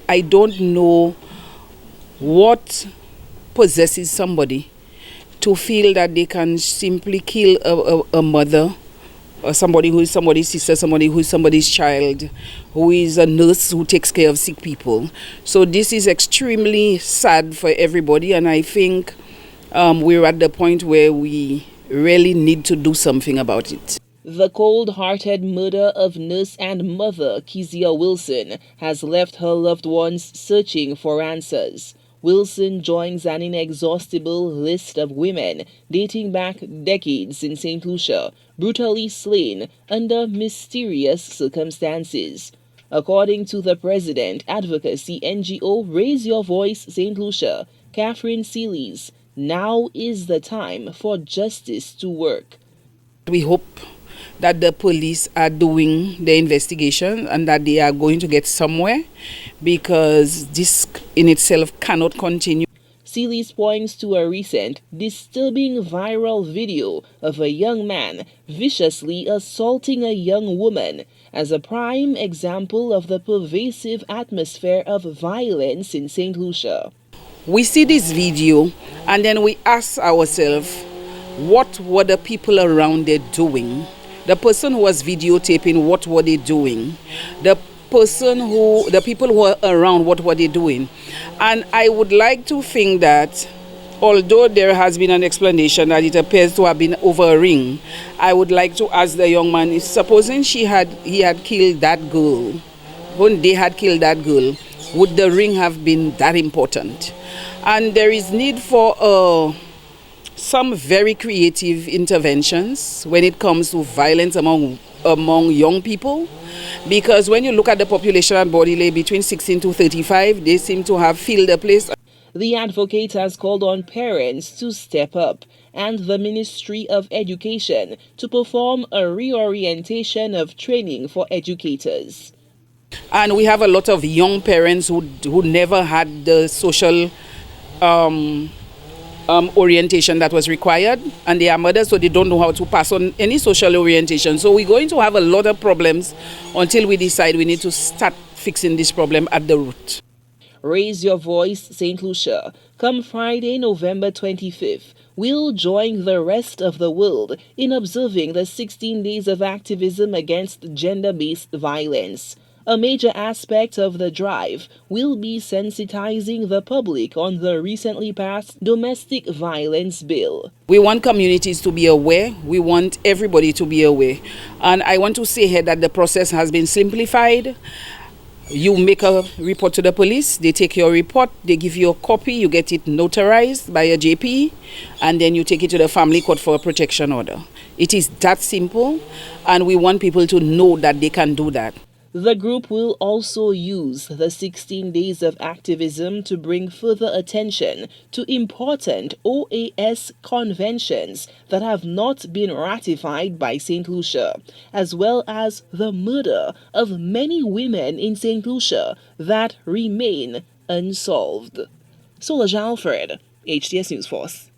I don't know what possesses somebody to feel that they can simply kill a mother, or somebody who is somebody's sister, somebody who is somebody's child, who is a nurse who takes care of sick people. So this is extremely sad for everybody, and I think we're at the point where we really need to do something about it. The cold-hearted murder of nurse and mother Kezia Wilson has left her loved ones searching for answers. Wilson joins an inexhaustible list of women dating back decades in St. Lucia, brutally slain under mysterious circumstances. According to the president advocacy NGO Raise Your Voice St. Lucia, Catherine Seelys, now is the time for justice to work. We hope that the police are doing the investigation and that they are going to get somewhere, because this in itself cannot continue. Seelys points to a recent, disturbing viral video of a young man viciously assaulting a young woman as a prime example of the pervasive atmosphere of violence in St. Lucia. We see this video and then we ask ourselves, what were the people around there doing? The person who was videotaping, what were they doing? The people who were around, what were they doing? And I would like to think that, although there has been an explanation that it appears to have been over a ring, I would like to ask the young man, supposing he had killed that girl, when they had killed that girl, would the ring have been that important? And there is need for some very creative interventions when it comes to violence among young people, because when you look at the population at Bodile between 16 to 35, they seem to have filled the place. The advocate has called on parents to step up and the Ministry of Education to perform a reorientation of training for educators. And we have a lot of young parents who never had the social orientation that was required, and they are mothers, so they don't know how to pass on any social orientation. So we're going to have a lot of problems until we decide we need to start fixing this problem at the root. Raise Your Voice St. Lucia. Come Friday, November 25th, we'll join the rest of the world in observing the 16 days of activism against gender-based violence. A major aspect of the drive will be sensitizing the public on the recently passed domestic violence bill. We want communities to be aware. We want everybody to be aware. And I want to say here that the process has been simplified. You make a report to the police, they take your report, they give you a copy, you get it notarized by a JP, and then you take it to the family court for a protection order. It is that simple, and we want people to know that they can do that. The group will also use the 16 days of activism to bring further attention to important OAS conventions that have not been ratified by St. Lucia, as well as the murder of many women in St. Lucia that remain unsolved. Solange Alfred, HTS News Force.